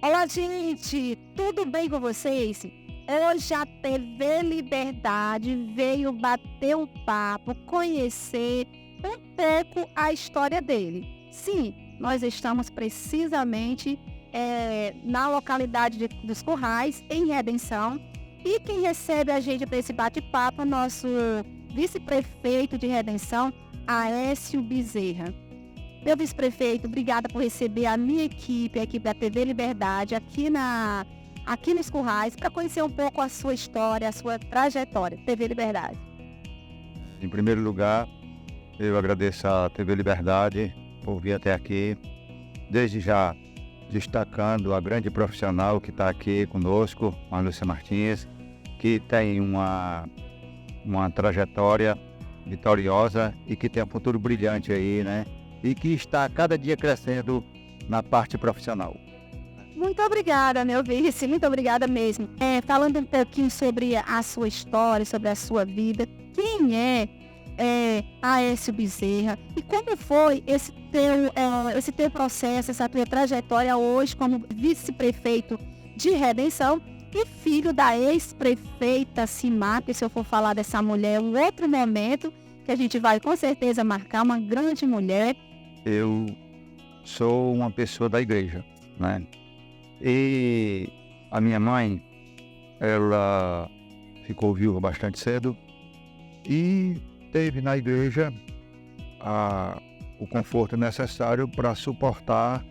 Olá, gente! Tudo bem com vocês? Hoje a TV Liberdade veio bater um papo, conhecer um pouco a história dele. Sim, nós estamos precisamente na localidade dos Currais, em Redenção. E quem recebe a gente para esse bate-papo é o nosso vice-prefeito de Redenção, Aécio Bezerra. Meu vice-prefeito, obrigada por receber a minha equipe, a equipe da TV Liberdade, aqui nos Currais, para conhecer um pouco a sua história, a sua trajetória. TV Liberdade. Em primeiro lugar, eu agradeço à TV Liberdade por vir até aqui, desde já destacando a grande profissional que está aqui conosco, a Lúcia Martins, que tem uma trajetória vitoriosa e que tem um futuro brilhante aí, né? E que está cada dia crescendo na parte profissional. Muito obrigada, meu vice, muito obrigada mesmo. Falando um pouquinho sobre a sua história, sobre a sua vida, quem é Aécio Bezerra e como foi esse teu processo, essa tua trajetória hoje como vice-prefeito de Redenção e filho da ex-prefeita Simap. Se eu for falar dessa mulher, um outro momento que a gente vai com certeza marcar, uma grande mulher. Eu sou uma pessoa da igreja, né? E a minha mãe, ela ficou viúva bastante cedo e teve na igreja o conforto necessário para suportar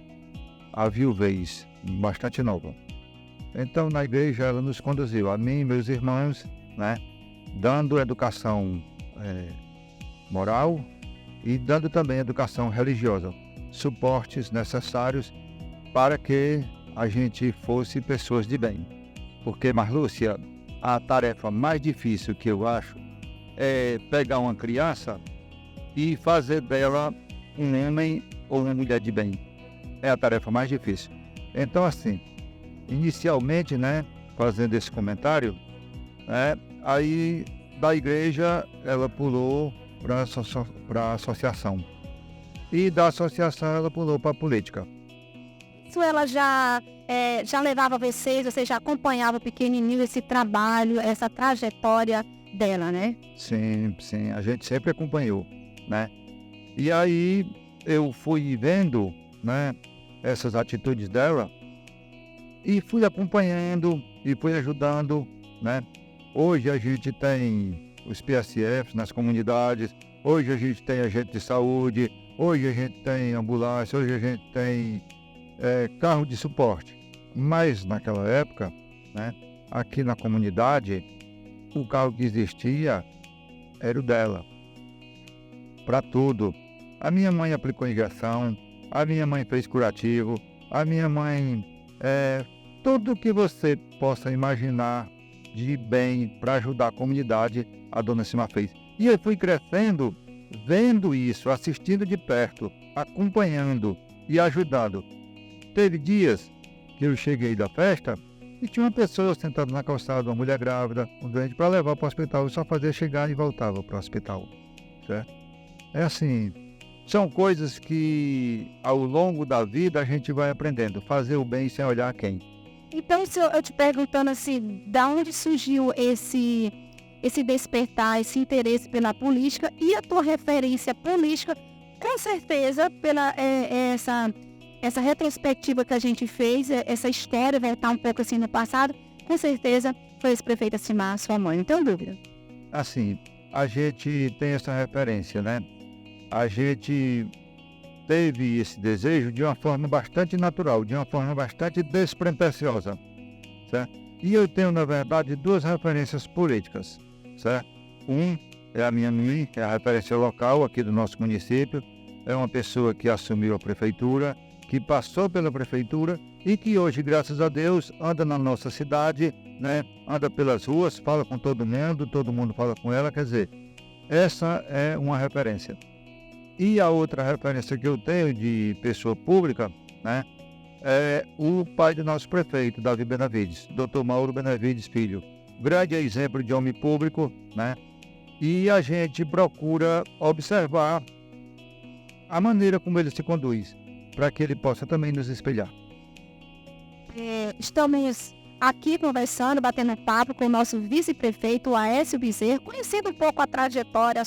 a viuvez bastante nova. Então, na igreja, ela nos conduziu, a mim e meus irmãos, né? Dando educação moral e dando também educação religiosa, suportes necessários para que a gente fosse pessoas de bem. Porque, Marlúcia, a tarefa mais difícil que eu acho é pegar uma criança e fazer dela um homem ou uma mulher de bem. É a tarefa mais difícil. Então, assim, inicialmente, né, fazendo esse comentário, aí da igreja ela pulou para a associação. E da associação ela pulou para a política. Isso ela já levava vocês, você já acompanhava pequenininho esse trabalho, essa trajetória dela, né? Sim, a gente sempre acompanhou, né? E aí eu fui vendo, né, essas atitudes dela e fui acompanhando e fui ajudando, né? Hoje a gente tem os PSFs nas comunidades, hoje a gente tem agente de saúde, hoje a gente tem ambulância, hoje a gente tem carro de suporte. Mas naquela época, né, aqui na comunidade, o carro que existia era o dela, para tudo. A minha mãe aplicou injeção, a minha mãe fez curativo, a minha mãe, tudo que você possa imaginar de bem para ajudar a comunidade, a dona Cima fez. E eu fui crescendo, vendo isso, assistindo de perto, acompanhando e ajudando. Teve dias que eu cheguei da festa e tinha uma pessoa sentada na calçada, uma mulher grávida, um doente, para levar para o hospital. Eu só fazia chegar e voltava para o hospital, certo? É assim, são coisas que ao longo da vida a gente vai aprendendo, fazer o bem sem olhar quem. Então, se eu te perguntando assim, da onde surgiu esse despertar, esse interesse pela política e a tua referência política, com certeza, pela essa retrospectiva que a gente fez, essa história, voltar um pouco assim no passado, com certeza foi esse prefeito Simar, sua mãe, não tenho dúvida. Assim, a gente tem essa referência, né? A gente teve esse desejo de uma forma bastante natural, de uma forma bastante despretensiosa, certo? E eu tenho, na verdade, duas referências políticas, certo? Um é a minha mãe, é a referência local aqui do nosso município, é uma pessoa que assumiu a prefeitura, que passou pela prefeitura e que hoje, graças a Deus, anda na nossa cidade, né? Anda pelas ruas, fala com todo mundo fala com ela, quer dizer, essa é uma referência. E a outra referência que eu tenho de pessoa pública, né, é o pai do nosso prefeito, Davi Benavides, Dr. Mauro Benavides Filho. Grande exemplo de homem público, né? E a gente procura observar a maneira como ele se conduz, para que ele possa também nos espelhar. Estamos aqui conversando, batendo um papo com o nosso vice-prefeito, o Aécio Bezerra, conhecendo um pouco a trajetória,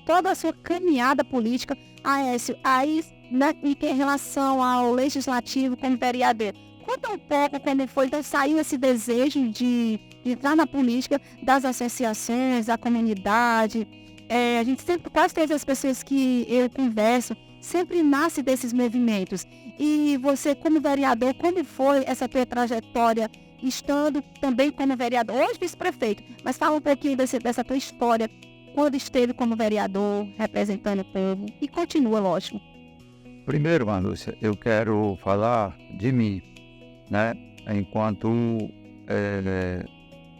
toda a sua caminhada política. Aécio, aí em relação ao legislativo como vereador, conta um pouco como foi, então saiu esse desejo de entrar na política, das associações, da comunidade. A gente sempre, quase todas as pessoas que eu converso, sempre nasce desses movimentos. E você, como vereador, como foi essa tua trajetória, estando também como vereador, hoje vice-prefeito, mas fala um pouquinho dessa tua história, quando esteve como vereador, representando o povo, e continua, lógico. Primeiro, Marlúcia, eu quero falar de mim, né? Enquanto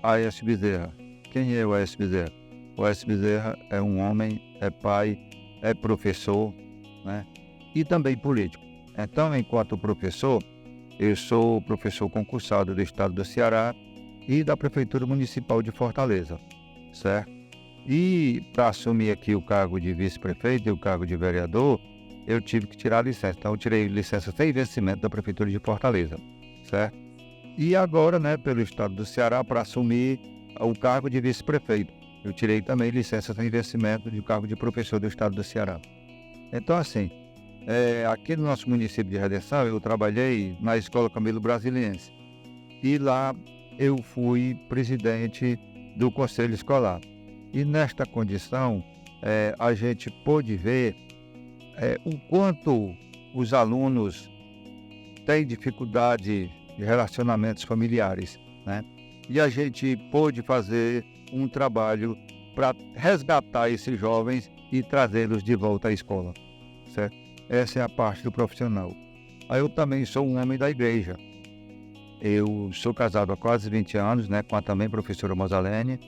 Aécio Bezerra. Quem é o Aécio Bezerra? O Aécio Bezerra é um homem, é pai, é professor, né? E também político. Então, enquanto professor, eu sou professor concursado do estado do Ceará e da Prefeitura Municipal de Fortaleza, certo? E para assumir aqui o cargo de vice-prefeito e o cargo de vereador, eu tive que tirar a licença. Então, eu tirei licença sem vencimento da Prefeitura de Fortaleza, certo? E agora, né, pelo estado do Ceará, para assumir o cargo de vice-prefeito, eu tirei também licença sem vencimento do cargo de professor do estado do Ceará. Então, assim, aqui no nosso município de Redenção, eu trabalhei na Escola Camilo Brasiliense. E lá eu fui presidente do Conselho Escolar. E nesta condição, a gente pôde ver o quanto os alunos têm dificuldade de relacionamentos familiares, né? E a gente pôde fazer um trabalho para resgatar esses jovens e trazê-los de volta à escola, certo? Essa é a parte do profissional. Aí eu também sou um homem da igreja. Eu sou casado há quase 20 anos, né, com a também professora Mosalene.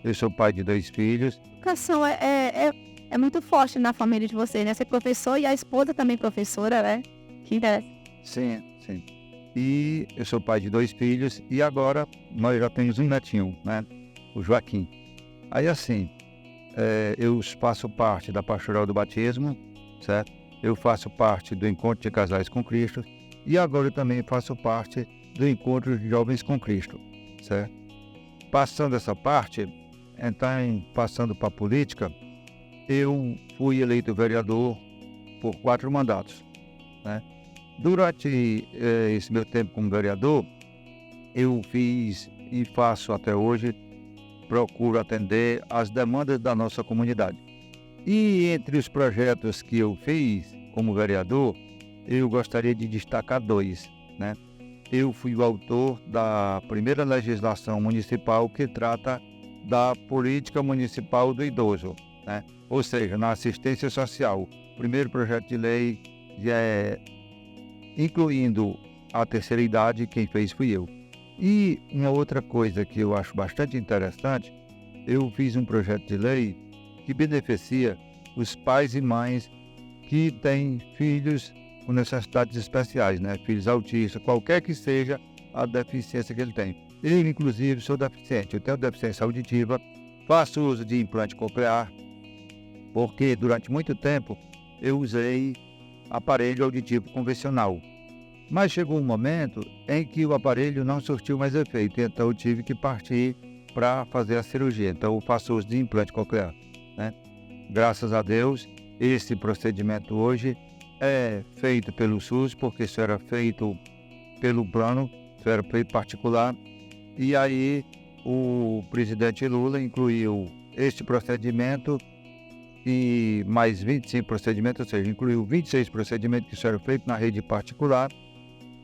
Eu sou pai de 2 filhos. A educação é muito forte na família de vocês, né? Ser professor e a esposa também professora, né? Que interessa. Sim, sim. E eu sou pai de 2 filhos e agora nós já temos um netinho, né? O Joaquim. Aí assim, eu faço parte da Pastoral do Batismo, certo? Eu faço parte do Encontro de Casais com Cristo e agora eu também faço parte do Encontro de Jovens com Cristo, certo? Passando essa parte, então, passando para a política, eu fui eleito vereador por 4 mandatos, né? Durante esse meu tempo como vereador, eu fiz e faço até hoje, procuro atender às demandas da nossa comunidade. E entre os projetos que eu fiz como vereador, eu gostaria de destacar 2, né? Eu fui o autor da primeira legislação municipal que trata da política municipal do idoso, né? Ou seja, na assistência social. O primeiro projeto de lei incluindo a terceira idade, quem fez fui eu. E uma outra coisa que eu acho bastante interessante, eu fiz um projeto de lei que beneficia os pais e mães que têm filhos com necessidades especiais, né? Filhos autistas, qualquer que seja a deficiência que ele tem. Eu, inclusive, sou deficiente, eu tenho deficiência auditiva, faço uso de implante coclear, porque durante muito tempo eu usei aparelho auditivo convencional. Mas chegou um momento em que o aparelho não surtiu mais efeito, então eu tive que partir para fazer a cirurgia. Então eu faço uso de implante coclear, né? Graças a Deus, esse procedimento hoje é feito pelo SUS, porque isso era feito pelo plano, isso era feito particular. E aí o presidente Lula incluiu este procedimento e mais 25 procedimentos, ou seja, incluiu 26 procedimentos que isso era feito na rede particular,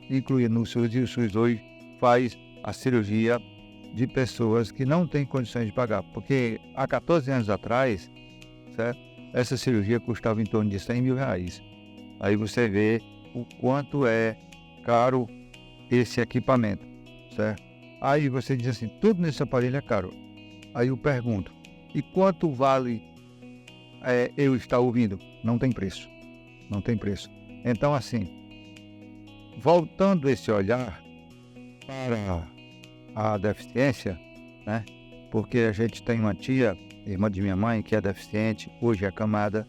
incluindo no SUS, e o SUS hoje faz a cirurgia de pessoas que não têm condições de pagar, porque há 14 anos atrás, certo? Essa cirurgia custava em torno de R$100 mil. Aí você vê o quanto é caro esse equipamento, certo? Aí você diz assim, tudo nesse aparelho é caro. Aí eu pergunto, e quanto vale eu estar ouvindo? Não tem preço, não tem preço. Então assim, voltando esse olhar para a deficiência, né? Porque a gente tem uma tia, irmã de minha mãe, que é deficiente, hoje é acamada,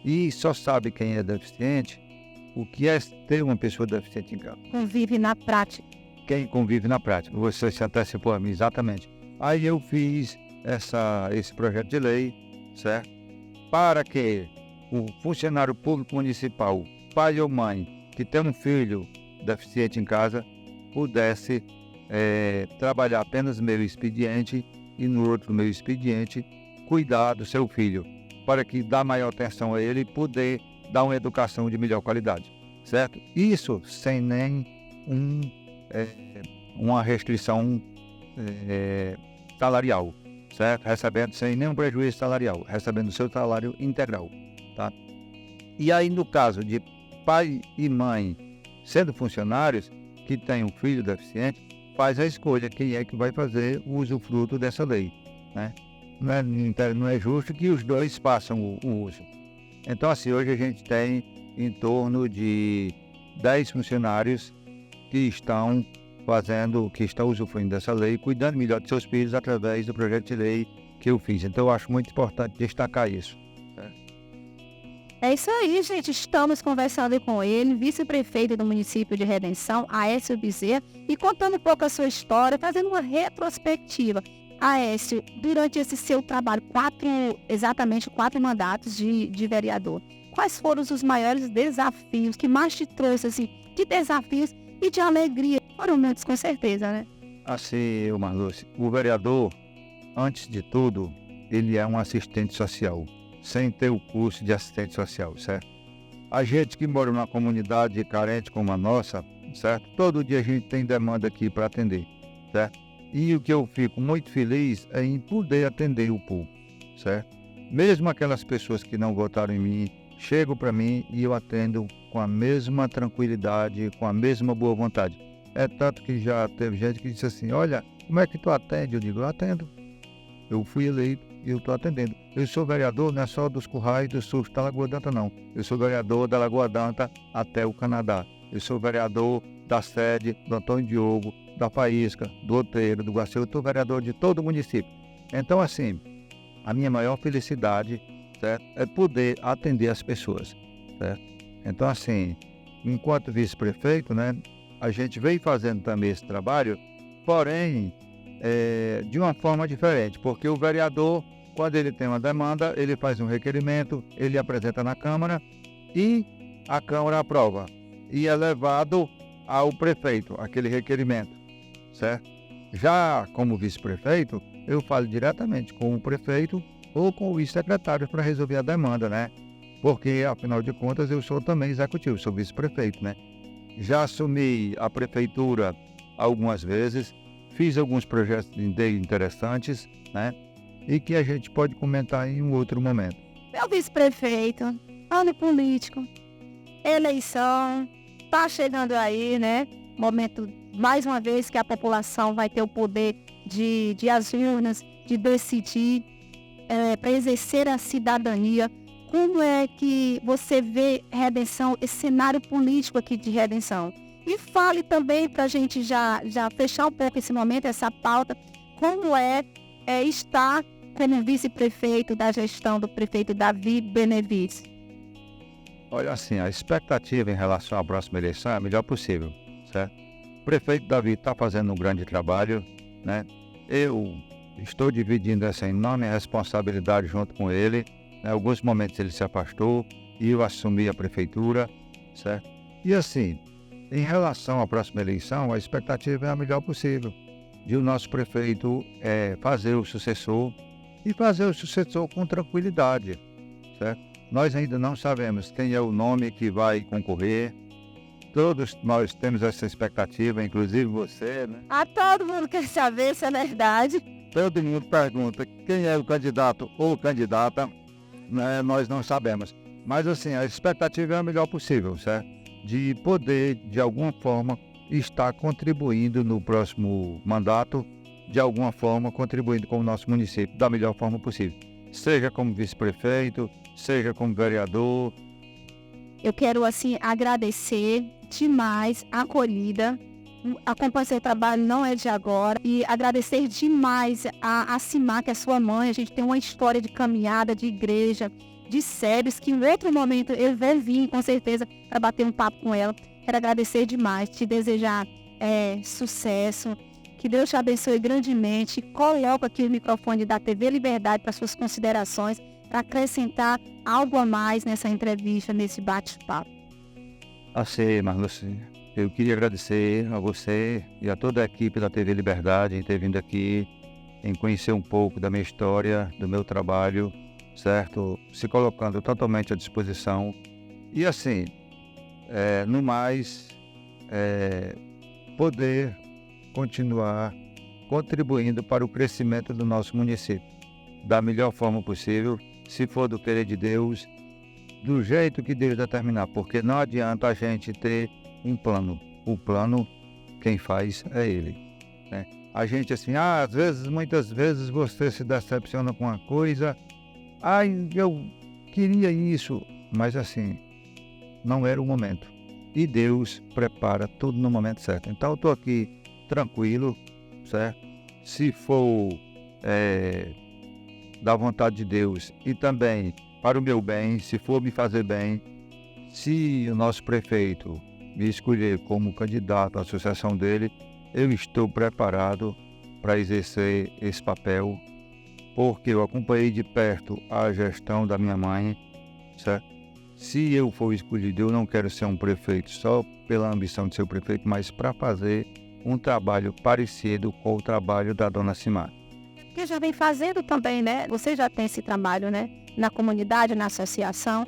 e só sabe quem é deficiente o que é ter uma pessoa deficiente em casa. Convive na prática. Quem convive na prática. Você se antecipou a mim, exatamente. Aí eu fiz esse projeto de lei, certo? Para que o funcionário público municipal, pai ou mãe, que tem um filho deficiente em casa, pudesse trabalhar apenas meio expediente e no outro meio expediente cuidar do seu filho, para que dá maior atenção a ele e poder dar uma educação de melhor qualidade, certo? Isso sem nem uma restrição salarial, certo? Recebendo sem nenhum prejuízo salarial, recebendo o seu salário integral, tá? E aí, no caso de pai e mãe sendo funcionários que têm um filho deficiente, faz a escolha quem é que vai fazer o usufruto dessa lei, né? Não é justo que os dois façam o uso. Então, assim, hoje a gente tem em torno de 10 funcionários que estão usufruindo dessa lei, cuidando melhor de seus filhos através do projeto de lei que eu fiz. Então, eu acho muito importante destacar isso. É isso aí, gente. Estamos conversando com ele, vice-prefeito do município de Redenção, Aécio Bezerra, e contando um pouco a sua história, fazendo uma retrospectiva. Aécio, durante esse seu trabalho, exatamente quatro mandatos de vereador, quais foram os maiores desafios que mais te trouxe, assim, de desafios e de alegria? Foram muitos, com certeza, né? Assim, Marluce, o vereador, antes de tudo, ele é um assistente social, sem ter o curso de assistente social, certo? A gente que mora numa comunidade carente como a nossa, certo? Todo dia a gente tem demanda aqui para atender, certo? E o que eu fico muito feliz é em poder atender o povo, certo? Mesmo aquelas pessoas que não votaram em mim, chegam para mim e eu atendo com a mesma tranquilidade, com a mesma boa vontade. É tanto que já teve gente que disse assim, olha, como é que tu atende? Eu digo, eu atendo. Eu fui eleito e eu estou atendendo. Eu sou vereador não é só dos Currais do Sul da Lagoa Danta, não. Eu sou vereador da Lagoa Danta até o Canadá. Eu sou vereador da sede do Antônio Diogo, da Faísca, do Outeiro, do Guaceu. Eu sou vereador de todo o município. Então, assim, a minha maior felicidade, certo, é poder atender as pessoas, certo? Então, assim, enquanto vice-prefeito, né, a gente veio fazendo também esse trabalho, porém, de uma forma diferente, porque o vereador, quando ele tem uma demanda, ele faz um requerimento, ele apresenta na Câmara e a Câmara aprova. E é levado ao prefeito, aquele requerimento, certo? Já como vice-prefeito, eu falo diretamente com o prefeito ou com o vice-secretário para resolver a demanda, né? Porque, afinal de contas, eu sou também executivo, sou vice-prefeito, né? Já assumi a prefeitura algumas vezes, fiz alguns projetos interessantes, né? E que a gente pode comentar em um outro momento. Meu vice-prefeito, ano político, eleição, tá chegando aí, né? Momento, mais uma vez, que a população vai ter o poder de as urnas, de decidir, para exercer a cidadania. Como é que você vê Redenção, esse cenário político aqui de Redenção? E fale também para a gente já fechar um pouco esse momento, essa pauta, como estar como vice-prefeito da gestão do prefeito Davi Benevides. Olha, assim, a expectativa em relação à próxima eleição é a melhor possível, certo? O prefeito Davi está fazendo um grande trabalho, né? Eu estou dividindo essa enorme responsabilidade junto com ele. Em alguns momentos ele se afastou e eu assumi a prefeitura, certo? E assim, em relação à próxima eleição, a expectativa é a melhor possível, de o nosso prefeito fazer o sucessor e fazer o sucessor com tranquilidade, certo? Nós ainda não sabemos quem é o nome que vai concorrer. Todos nós temos essa expectativa, inclusive você, né? Todo mundo quer saber se é verdade. Todo mundo pergunta quem é o candidato ou candidata, né? Nós não sabemos. Mas assim, a expectativa é a melhor possível, certo? De poder, de alguma forma, estar contribuindo no próximo mandato, de alguma forma, contribuindo com o nosso município da melhor forma possível. Seja como vice-prefeito, seja como vereador. Eu quero, assim, agradecer demais a acolhida. Acompanhar seu trabalho não é de agora. E agradecer demais a Simar, que é sua mãe. A gente tem uma história de caminhada, de igreja, de séries, que em outro momento eu vai vir, com certeza, para bater um papo com ela. Quero agradecer demais, te desejar sucesso, que Deus te abençoe grandemente. Coloco aqui o microfone da TV Liberdade para suas considerações, para acrescentar algo a mais nessa entrevista, nesse bate-papo. Assim, Marluce, eu queria agradecer a você e a toda a equipe da TV Liberdade em ter vindo aqui, em conhecer um pouco da minha história, do meu trabalho, certo? Se colocando totalmente à disposição. E assim, no mais, poder continuar contribuindo para o crescimento do nosso município da melhor forma possível, se for do querer de Deus, do jeito que Deus determinar, porque não adianta a gente ter um plano. O plano, quem faz é Ele, né? A gente assim, às vezes, muitas vezes você se decepciona com uma coisa, eu queria isso, mas assim, não era o momento. E Deus prepara tudo no momento certo. Então eu estou aqui tranquilo, certo? Se for da vontade de Deus e também para o meu bem, se for me fazer bem, se o nosso prefeito me escolher como candidato à associação dele, eu estou preparado para exercer esse papel, porque eu acompanhei de perto a gestão da minha mãe, certo? Se eu for escolhido, eu não quero ser um prefeito só pela ambição de ser o prefeito, mas para fazer um trabalho parecido com o trabalho da dona Simar. Porque já vem fazendo também, né? Você já tem esse trabalho, né? Na comunidade, na associação,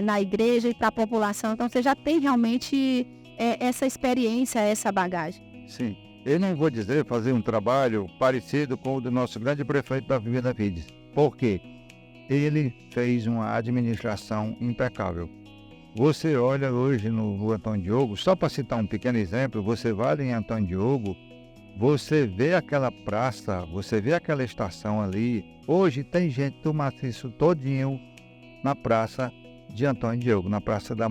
na igreja e para a população. Então você já tem realmente essa experiência, essa bagagem. Sim. Eu não vou dizer fazer um trabalho parecido com o do nosso grande prefeito Davi Benavides. Por quê? Ele fez uma administração impecável. Você olha hoje no Antônio Diogo, só para citar um pequeno exemplo, você vai em Antônio Diogo, você vê aquela praça, você vê aquela estação ali. Hoje tem gente do maciço todinho na praça de Antônio Diogo, na praça da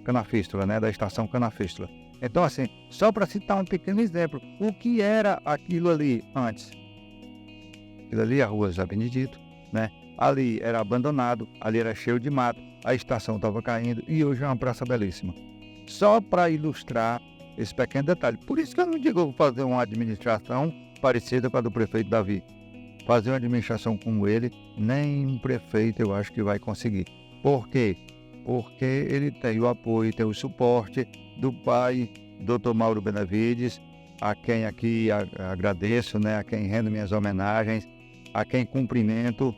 Canafístula, né, da estação Canafístula. Então assim, só para citar um pequeno exemplo, o que era aquilo ali antes? Aquilo ali, a rua José Benedito, né? Ali era abandonado, ali era cheio de mato, a estação estava caindo e hoje é uma praça belíssima. Só para ilustrar esse pequeno detalhe. Por isso que eu não digo fazer uma administração parecida com a do prefeito Davi. Fazer uma administração como ele, nem um prefeito eu acho que vai conseguir. Por quê? Porque ele tem o apoio, tem o suporte do pai, Dr. Mauro Benavides, a quem aqui agradeço, né? A quem rendo minhas homenagens, a quem cumprimento,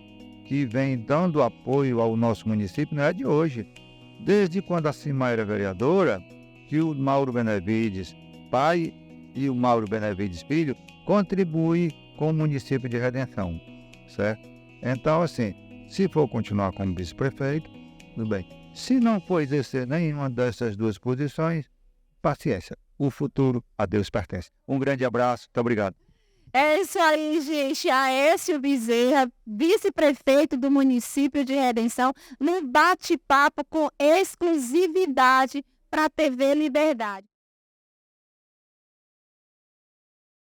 que vem dando apoio ao nosso município, não é de hoje. Desde quando a Simar era vereadora, que o Mauro Benavides, pai, e o Mauro Benavides, filho, contribuem com o município de Redenção, certo? Então, assim, se for continuar como vice-prefeito, tudo bem. Se não for exercer nenhuma dessas duas posições, paciência. O futuro a Deus pertence. Um grande abraço, muito obrigado. É isso aí, gente. Aécio Bezerra, vice-prefeito do município de Redenção, num bate-papo com exclusividade para a TV Liberdade.